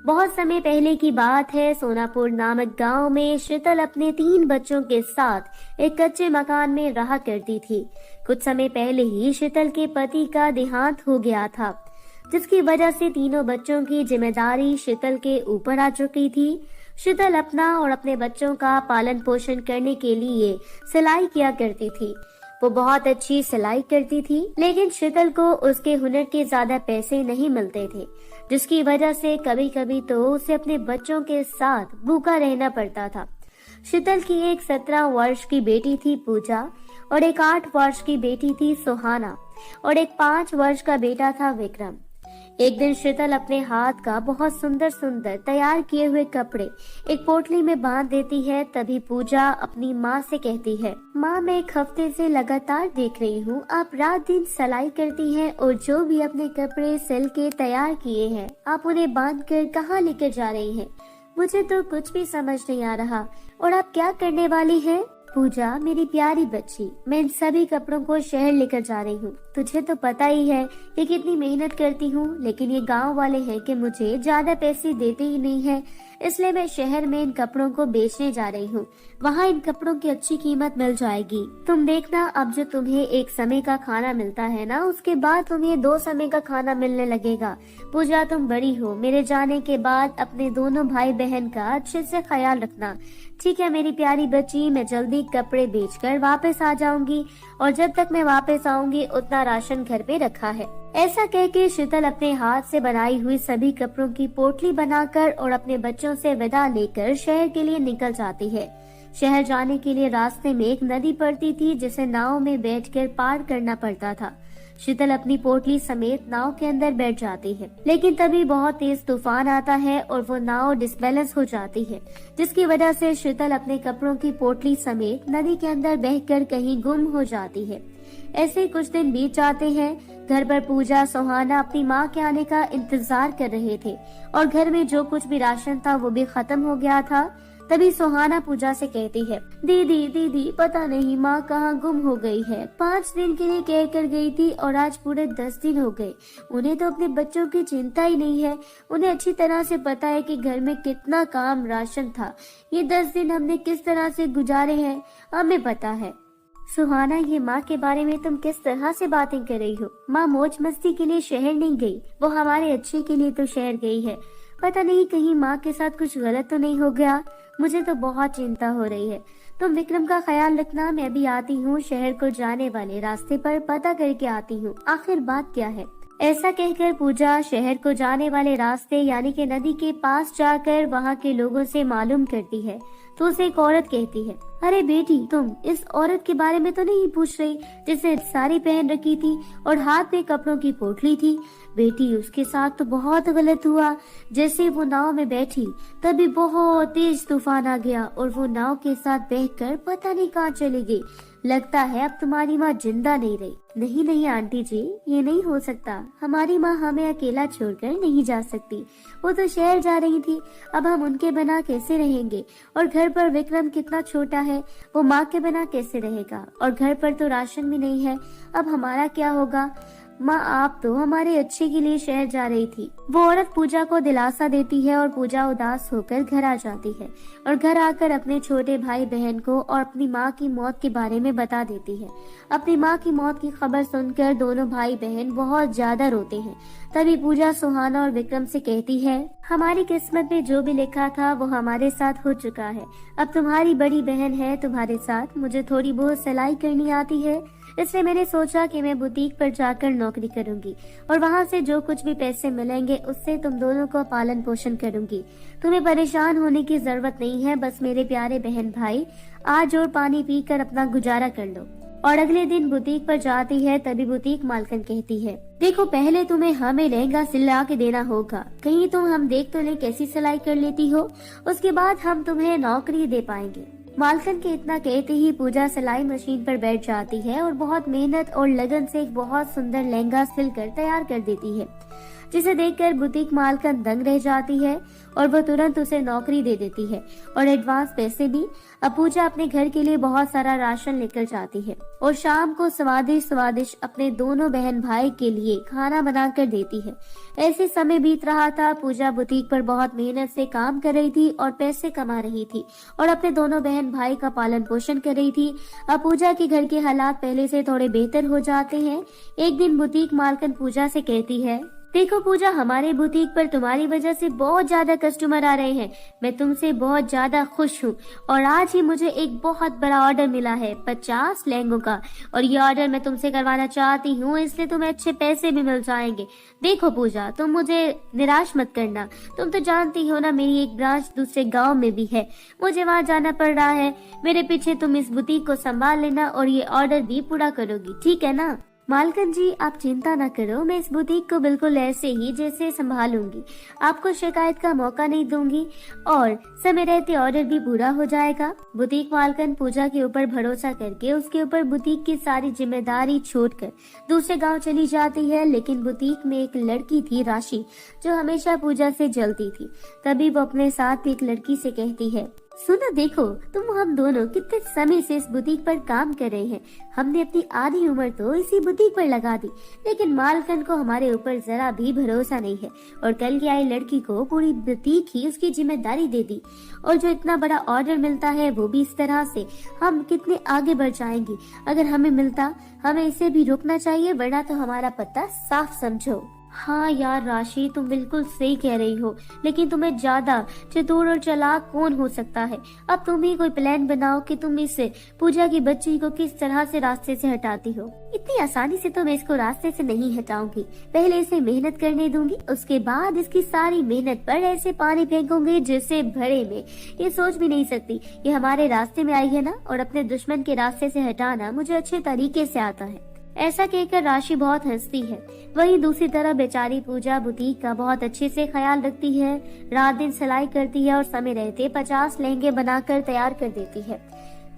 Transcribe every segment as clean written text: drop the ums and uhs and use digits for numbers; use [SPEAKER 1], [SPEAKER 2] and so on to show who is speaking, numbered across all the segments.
[SPEAKER 1] बहुत समय पहले की बात है। सोनापुर नामक गांव में शीतल अपने 3 बच्चों के साथ एक कच्चे मकान में रहा करती थी। कुछ समय पहले ही शीतल के पति का देहांत हो गया था, जिसकी वजह से तीनों बच्चों की जिम्मेदारी शीतल के ऊपर आ चुकी थी। शीतल अपना और अपने बच्चों का पालन पोषण करने के लिए सिलाई किया करती थी। वो बहुत अच्छी सिलाई करती थी, लेकिन शीतल को उसके हुनर के ज्यादा पैसे नहीं मिलते थे, जिसकी वजह से कभी कभी तो उसे अपने बच्चों के साथ भूखा रहना पड़ता था। शीतल की एक 17 वर्ष की बेटी थी पूजा, और एक 8 वर्ष की बेटी थी सुहाना, और एक 5 वर्ष का बेटा था विक्रम। एक दिन शीतल अपने हाथ का बहुत सुंदर सुंदर तैयार किए हुए कपड़े एक पोटली में बांध देती है। तभी पूजा अपनी माँ से कहती है, माँ, मैं एक हफ्ते से लगातार देख रही हूँ, आप रात दिन सिलाई करती हैं और जो भी अपने कपड़े सिल के तैयार किए हैं आप उन्हें बांध कर कहाँ लेकर जा रही हैं? मुझे तो कुछ भी समझ नहीं आ रहा। और आप क्या करने वाली हैं? पूजा, मेरी प्यारी बच्ची, मैं इन सभी कपड़ों को शहर लेकर जा रही हूँ। तुझे तो पता ही है कि कितनी मेहनत करती हूँ, लेकिन ये गांव वाले हैं कि मुझे ज्यादा पैसे देते ही नहीं है, इसलिए मैं शहर में इन कपड़ों को बेचने जा रही हूँ। वहाँ इन कपड़ों की अच्छी कीमत मिल जाएगी। तुम देखना, अब जो तुम्हें एक समय का खाना मिलता है ना, उसके बाद तुम्हें 2 समय का खाना मिलने लगेगा। पूजा, तुम बड़ी हो, मेरे जाने के बाद अपने दोनों भाई बहन का अच्छे से ख्याल रखना। ठीक है मेरी प्यारी बच्ची, मैं जल्दी कपड़े बेचकर वापस आ जाऊंगी, और जब तक मैं वापस आऊंगी उतना राशन घर पे रखा है। ऐसा कह के शीतल अपने हाथ से बनाई हुई सभी कपड़ों की पोटली बनाकर और अपने बच्चों से विदा लेकर शहर के लिए निकल जाती है। शहर जाने के लिए रास्ते में एक नदी पड़ती थी, जिसे नाव में बैठकर पार करना पड़ता था। शीतल अपनी पोटली समेत नाव के अंदर बैठ जाती है, लेकिन तभी बहुत तेज तूफान आता है और वो नाव डिसबैलेंस हो जाती है, जिसकी वजह से शीतल अपने कपड़ों की पोटली समेत नदी के अंदर बहकर कहीं गुम हो जाती है। ऐसे कुछ दिन बीत जाते हैं। घर पर पूजा, सुहाना अपनी माँ के आने का इंतजार कर रहे थे, और घर में जो कुछ भी राशन था वो भी खत्म हो गया था। तभी सुहाना पूजा से कहती है, दीदी दीदी, पता नहीं माँ कहाँ गुम हो गई है। 5 दिन के लिए कह कर गई थी और आज पूरे 10 दिन हो गए। उन्हें तो अपने बच्चों की चिंता ही नहीं है। उन्हें अच्छी तरह से पता है कि घर में कितना काम राशन था। ये 10 दिन हमने किस तरह से गुजारे हैं हमें पता है। सुहाना, ये माँ के बारे में तुम किस तरह से बातें कर रही हो? माँ मौज मस्ती के लिए शहर नहीं गई, वो हमारे अच्छे के लिए तो शहर गई है। पता नहीं कहीं माँ के साथ कुछ गलत तो नहीं हो गया। मुझे तो बहुत चिंता हो रही है। तुम विक्रम का ख्याल रखना, मैं भी आती हूँ। शहर को जाने वाले रास्ते पर पता करके आती हूँ, आखिर बात क्या है। ऐसा कहकर पूजा शहर को जाने वाले रास्ते यानी कि नदी के पास जाकर वहाँ के लोगों से मालूम करती है, तो उसे एक औरत कहती है, अरे बेटी, तुम इस औरत के बारे में तो नहीं पूछ रही जिसने साड़ी पहन रखी थी और हाथ में कपड़ों की पोटली थी? बेटी, उसके साथ तो बहुत गलत हुआ। जैसे वो नाव में बैठी तभी बहुत तेज तूफान आ गया और वो नाव के साथ बहकर पता नहीं कहाँ चली गई। लगता है अब तुम्हारी माँ जिंदा नहीं रही। नहीं नहीं आंटी जी, ये नहीं हो सकता। हमारी माँ हमें अकेला छोड़कर नहीं जा सकती। वो तो शहर जा रही थी, अब हम उनके बिना कैसे रहेंगे? और घर पर विक्रम कितना छोटा है, वो माँ के बिना कैसे रहेगा? और घर पर तो राशन भी नहीं है, अब हमारा क्या होगा? माँ, आप तो हमारे अच्छे के लिए शहर जा रही थी। वो औरत पूजा को दिलासा देती है और पूजा उदास होकर घर आ जाती है और घर आकर अपने छोटे भाई बहन को और अपनी माँ की मौत के बारे में बता देती है। अपनी माँ की मौत की खबर सुनकर दोनों भाई बहन बहुत ज्यादा रोते हैं। तभी पूजा सुहाना और विक्रम से कहती है, हमारी किस्मत में जो भी लिखा था वो हमारे साथ हो चुका है। अब तुम्हारी बड़ी बहन है तुम्हारे साथ। मुझे थोड़ी बहुत सिलाई करनी आती है, इसलिए मैंने सोचा कि मैं बुटीक पर जाकर नौकरी करूंगी और वहाँ से जो कुछ भी पैसे मिलेंगे उससे तुम दोनों को पालन पोषण करूंगी। तुम्हें परेशान होने की जरूरत नहीं है। बस मेरे प्यारे बहन भाई, आज और पानी पीकर अपना गुजारा कर लो। और अगले दिन बुटीक पर जाती है। तभी बुटीक मालकिन कहती है, देखो, पहले तुम्हें हमें लहंगा सिला के देना होगा। कहीं तुम हम देख तो ले कैसी सिलाई कर लेती हो, उसके बाद हम तुम्हें नौकरी दे पाएंगे। मालकिन के इतना कहते ही पूजा सिलाई मशीन पर बैठ जाती है और बहुत मेहनत और लगन से एक बहुत सुंदर लहंगा सिलकर तैयार कर देती है। जिसे देखकर बुटीक मालकन दंग रह जाती है और वो तुरंत उसे नौकरी दे देती है और एडवांस पैसे भी। अब पूजा अपने घर के लिए बहुत सारा राशन लेकर जाती है और शाम को स्वादिष्ट स्वादिष्ट अपने दोनों बहन भाई के लिए खाना बना कर देती है। ऐसे समय बीत रहा था। पूजा बुटीक पर बहुत मेहनत से काम कर रही थी और पैसे कमा रही थी और अपने दोनों बहन भाई का पालन पोषण कर रही थी। अब पूजा के घर के हालात पहले से थोड़े बेहतर हो जाते हैं। एक दिन बुटीक मालकन पूजा से कहती है, देखो पूजा, हमारे बुटीक पर तुम्हारी वजह से बहुत ज्यादा कस्टमर आ रहे हैं। मैं तुमसे बहुत ज्यादा खुश हूँ और आज ही मुझे एक बहुत बड़ा ऑर्डर मिला है 50 लहंगों का और ये ऑर्डर मैं तुमसे करवाना चाहती हूँ, इसलिए तुम्हें अच्छे पैसे भी मिल जाएंगे। देखो पूजा, तुम मुझे निराश मत करना। तुम तो जानती हो ना, मेरी एक ब्रांच दूसरे गाँव में भी है, मुझे वहाँ जाना पड़ रहा है। मेरे पीछे तुम इस बुटीक को संभाल लेना और ये ऑर्डर भी पूरा करोगी, ठीक है ना? मालकन जी, आप चिंता न करो, मैं इस बुटीक को बिल्कुल ऐसे ही जैसे संभालूंगी, आपको शिकायत का मौका नहीं दूंगी और समय रहते ऑर्डर भी पूरा हो जाएगा। बुटीक मालकन पूजा के ऊपर भरोसा करके उसके ऊपर बुटीक की सारी जिम्मेदारी छोड़कर दूसरे गांव चली जाती है। लेकिन बुटीक में एक लड़की थी, राशि, जो हमेशा पूजा से जलती थी। तभी वो अपने साथ एक लड़की से कहती है, सुनो, देखो तुम हम दोनों कितने समय से इस बुटीक पर काम कर रहे हैं। हमने अपनी आधी उम्र तो इसी बुटीक पर लगा दी, लेकिन मालकन को हमारे ऊपर जरा भी भरोसा नहीं है और कल की आई लड़की को पूरी बुटीक ही उसकी जिम्मेदारी दे दी और जो इतना बड़ा ऑर्डर मिलता है वो भी इस तरह से। हम कितने आगे बढ़ जाएंगे अगर हमें मिलता। हमें इसे भी रोकना चाहिए, वरना तो हमारा पत्ता साफ समझो। हाँ यार राशि, तुम बिल्कुल सही कह रही हो, लेकिन तुम्हें ज्यादा चतुर और चालाक कौन हो सकता है? अब तुम ही कोई प्लान बनाओ कि तुम इस पूजा की बच्ची को किस तरह से रास्ते से हटाती हो। इतनी आसानी से तो मैं इसको रास्ते से नहीं हटाऊंगी, पहले इसे मेहनत करने दूंगी, उसके बाद इसकी सारी मेहनत पर ऐसे पानी फेंकूंगी जिससे भरे में ये सोच भी नहीं सकती। ये हमारे रास्ते में आई है ना, और अपने दुश्मन के रास्ते से हटाना मुझे अच्छे तरीके से आता है। ऐसा कहकर राशि बहुत हंसती है। वहीं दूसरी तरफ बेचारी पूजा बुटीक का बहुत अच्छे से ख्याल रखती है, रात दिन सिलाई करती है और समय रहते 50 लहंगे बनाकर तैयार कर देती है।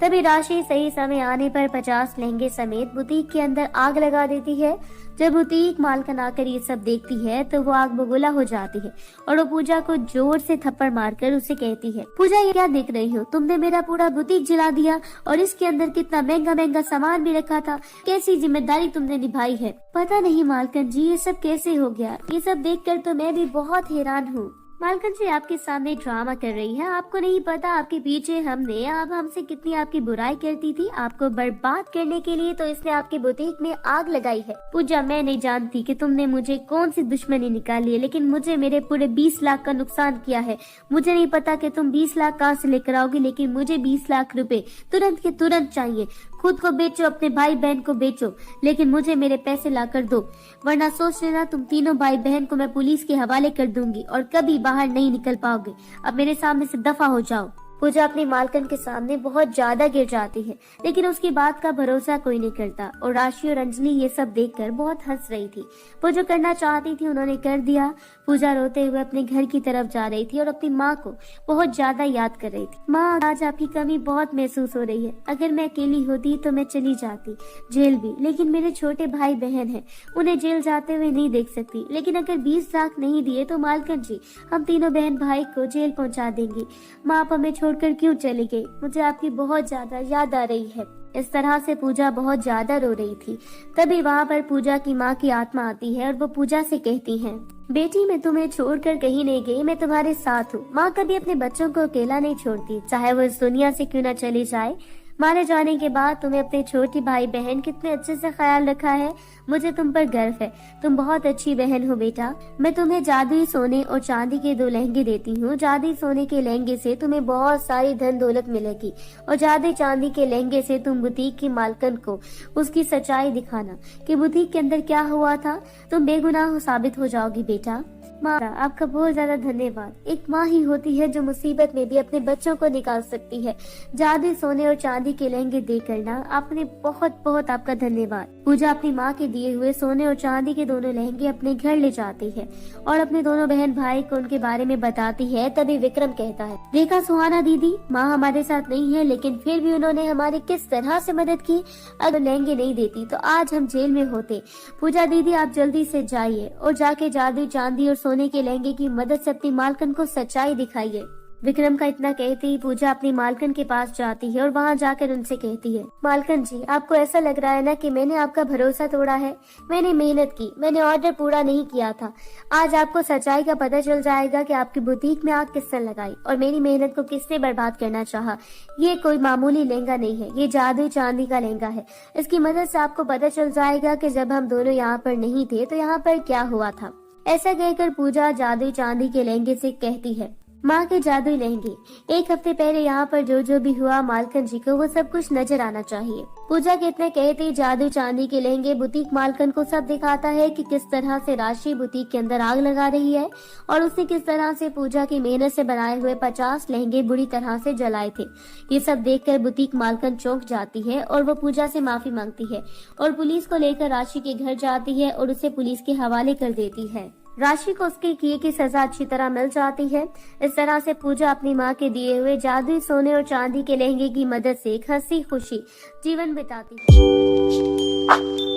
[SPEAKER 1] तभी राशि सही समय आने पर 50 लहंगे समेत बुटीक के अंदर आग लगा देती है। जब बुटीक मालकन आकर ये सब देखती है तो वो आग बबूला हो जाती है और वो पूजा को जोर से थप्पड़ मारकर उसे कहती है, पूजा ये क्या देख रही हो? तुमने मेरा पूरा बुटीक जला दिया और इसके अंदर कितना महंगा महंगा सामान भी रखा था। कैसी जिम्मेदारी तुमने निभाई है? पता नहीं मालकन जी, ये सब कैसे हो गया? ये सब देखकर तो मैं भी बहुत हैरान हूँ। मालकन जी आपके सामने ड्रामा कर रही है, आपको नहीं पता आपके पीछे हमने आप हमसे कितनी आपकी बुराई करती थी, आपको बर्बाद करने के लिए तो इसने आपके बुटीक में आग लगाई है। पूजा, मैं नहीं जानती कि तुमने मुझे कौन सी दुश्मनी निकाली है, लेकिन मुझे मेरे पूरे 20 लाख का नुकसान किया है। मुझे नहीं पता कि तुम 20 लाख कहाँ से लेकर आओगी, लेकिन मुझे 20 लाख रुपए तुरंत के तुरंत चाहिए। खुद को बेचो, अपने भाई बहन को बेचो, लेकिन मुझे मेरे पैसे ला कर दो, वरना सोच लेना तुम तीनों भाई बहन को मैं पुलिस के हवाले कर दूंगी और कभी बाहर नहीं निकल पाओगे। अब मेरे सामने से दफा हो जाओ। पूजा अपनी मालकन के सामने बहुत ज्यादा गिर जाती है, लेकिन उसकी बात का भरोसा कोई नहीं करता और राशि और अंजलि ये सब देखकर बहुत हंस रही थी। वो जो करना चाहती थी उन्होंने कर दिया। पूजा रोते हुए अपने घर की तरफ जा रही थी और अपनी माँ को बहुत ज्यादा याद कर रही थी। माँ, आज आपकी कमी बहुत महसूस हो रही है। अगर मैं अकेली होती तो मैं चली जाती जेल भी, लेकिन मेरे छोटे भाई बहन हैं, उन्हें जेल जाते हुए नहीं देख सकती। लेकिन अगर 20 लाख नहीं दिए तो मालकन जी हम तीनों बहन भाई को जेल पहुँचा देंगी। माँ, आप हमें छोड़कर क्यों चली गई? मुझे आपकी बहुत ज्यादा याद आ रही है। इस तरह से पूजा बहुत ज्यादा रो रही थी। तभी वहाँ पर पूजा की माँ की आत्मा आती है और वो पूजा से कहती है, बेटी मैं तुम्हें छोड़कर कहीं नहीं गई, मैं तुम्हारे साथ हूँ। माँ कभी अपने बच्चों को अकेला नहीं छोड़ती, चाहे वो इस दुनिया से क्यों न चली जाए। मारे जाने के बाद तुम्हें अपने छोटी भाई बहन कितने अच्छे से ख्याल रखा है, मुझे तुम पर गर्व है। तुम बहुत अच्छी बहन हो बेटा। मैं तुम्हें जादुई सोने और चांदी के 2 लहंगे देती हूँ। जादुई सोने के लहंगे से तुम्हें बहुत सारी धन दौलत मिलेगी और जादुई चांदी के लहंगे से तुम बुटीक की मालकन को उसकी सच्चाई दिखाना कि बुटीक के अंदर क्या हुआ था। तुम बेगुनाह साबित हो जाओगी बेटा। माँ, आपका बहुत ज्यादा धन्यवाद। एक माँ ही होती है जो मुसीबत में भी अपने बच्चों को निकाल सकती है। जादुई सोने और चांदी के लहंगे देकर ना, आपने बहुत बहुत आपका धन्यवाद। पूजा अपनी माँ के दिए हुए सोने और चांदी के दोनों लहंगे अपने घर ले जाती है और अपने दोनों बहन भाई को उनके बारे में बताती है। तभी विक्रम कहता है, देखा सुहाना दीदी, माँ हमारे साथ नहीं है, लेकिन फिर भी उन्होंने हमारी किस तरह से मदद की। अगर लहंगे नहीं देती तो आज हम जेल में होते। पूजा दीदी, आप जल्दी से जाइए और जाके जादुई चांदी और सोने के लहंगे की मदद से अपनी मालकिन को सच्चाई दिखाइए। विक्रम का इतना कहते ही पूजा अपनी मालकिन के पास जाती है और वहाँ जाकर उनसे कहती है, मालकिन जी, आपको ऐसा लग रहा है ना कि मैंने आपका भरोसा तोड़ा है। मैंने मेहनत की, मैंने ऑर्डर पूरा नहीं किया था। आज आपको सच्चाई का पता चल जाएगा कि आपकी बुटीक में आग किसने लगाई और मेरी मेहनत को किसने बर्बाद करना चाहा। ये कोई मामूली लहंगा नहीं है, ये जादुई चांदी का लहंगा है। इसकी मदद से आपको पता चल जाएगा कि जब हम दोनों यहाँ पर नहीं थे तो यहाँ पर क्या हुआ था। ऐसा कहकर पूजा जादुई चांदी के लहंगे से कहती है, माँ के जादुई लहंगे, एक हफ्ते पहले यहाँ पर जो भी हुआ मालकिन जी को वो सब कुछ नजर आना चाहिए। पूजा के इतने कहते जादुई चांदी के लहंगे बुटीक मालकिन को सब दिखाता है कि किस तरह से राशि बुटीक के अंदर आग लगा रही है और उसने किस तरह से पूजा की मेहनत से बनाए हुए 50 लहंगे बुरी तरह से जलाए थे। ये सब देखकर बुटीक मालकिन चौंक जाती है और वो पूजा से माफी मांगती है और पुलिस को लेकर राशि के घर जाती है और उसे पुलिस के हवाले कर देती है। राशि को उसके किए की सजा अच्छी तरह मिल जाती है। इस तरह से पूजा अपनी माँ के दिए हुए जादुई सोने और चांदी के लहंगे की मदद से एक हंसी खुशी जीवन बिताती है।